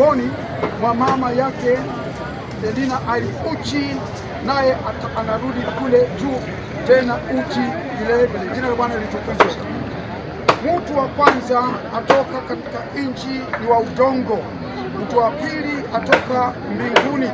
tumboni mwa mama yake Selina ali uchi, naye anarudi kule juu tena uchi vile vile. Jina la Bwana litukuzwe. Mtu wa kwanza atoka katika nchi ni wa udongo, mtu wa pili atoka mbinguni.